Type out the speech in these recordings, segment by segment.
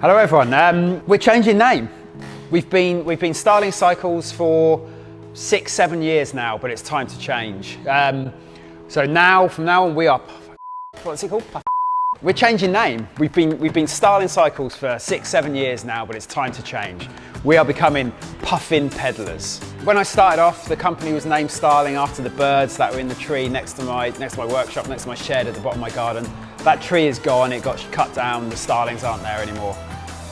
Hello everyone, we're changing name. We've been styling cycles for 6-7 years now, but it's time to change. So now, from now on, we are, what's it called? We're changing name. We've been styling cycles for 6-7 years now, but it's time to change. We are becoming Puffin Pedallers. When I started off, the company was named Styling after the birds that were in the tree next to my workshop, next to my shed at the bottom of my garden. That tree is gone, it got cut down, the Stylings aren't there anymore.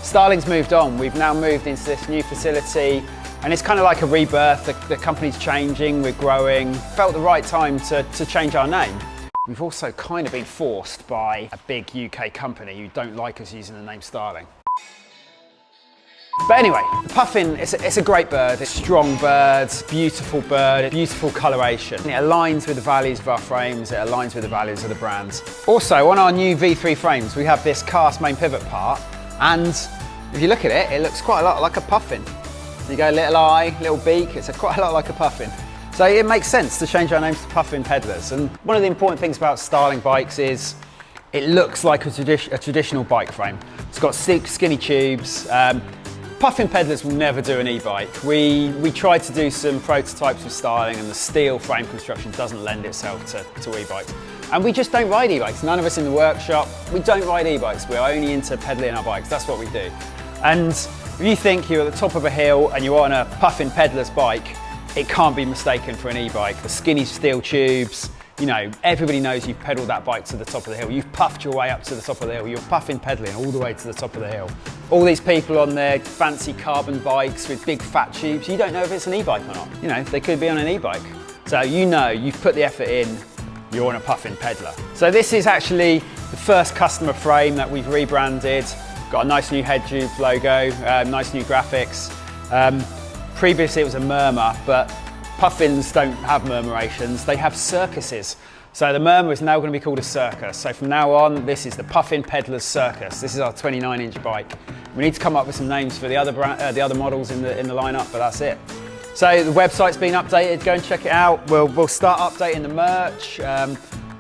Styling's moved on. We've now moved into this new facility, and it's kind of like a rebirth. The company's changing, we're growing. Felt the right time to change our name. We've also kind of been forced by a big UK company who don't like us using the name Styling. But anyway, the Puffin, it's a great bird. It's a strong bird, beautiful coloration. It aligns with the values of our frames, it aligns with the values of the brands. Also, on our new V3 frames, we have this cast main pivot part, and if you look at it, it looks quite a lot like a puffin. So you go little eye, little beak, it's quite a lot like a puffin. So it makes sense to change our names to Puffin Pedallers. And one of the important things about styling bikes is it looks like a traditional bike frame. It's got skinny tubes. Puffin Pedallers will never do an e-bike. We tried to do some prototypes with styling, and the steel frame construction doesn't lend itself to e-bikes. And we just don't ride e-bikes. None of us in the workshop, we don't ride e-bikes. We're only into pedaling our bikes. That's what we do. And if you think you're at the top of a hill and you're on a Puffin Pedallers bike, it can't be mistaken for an e-bike. The skinny steel tubes, you know, everybody knows you've pedalled that bike to the top of the hill. You've puffed your way up to the top of the hill. You're puffing pedaling all the way to the top of the hill. All these people on their fancy carbon bikes with big fat tubes, you don't know if it's an e-bike or not. You know, they could be on an e-bike. So you know you've put the effort in, you're on a Puffin Pedaller. So this is actually the first customer frame that we've rebranded. Got a nice new head tube logo, nice new graphics. Previously it was a murmur, but Puffins don't have murmurations, they have circuses. So the murmur is now going to be called a circus. So from now on, this is the Puffin Pedallers Circus. This is our 29-inch bike. We need to come up with some names for the other models in the lineup, but that's it. So the website's been updated, go and check it out. We'll start updating the merch.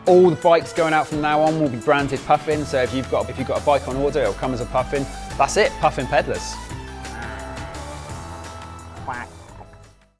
All the bikes going out from now on will be branded Puffin. So if you've got a bike on order, it'll come as a Puffin. That's it, Puffin Pedallers.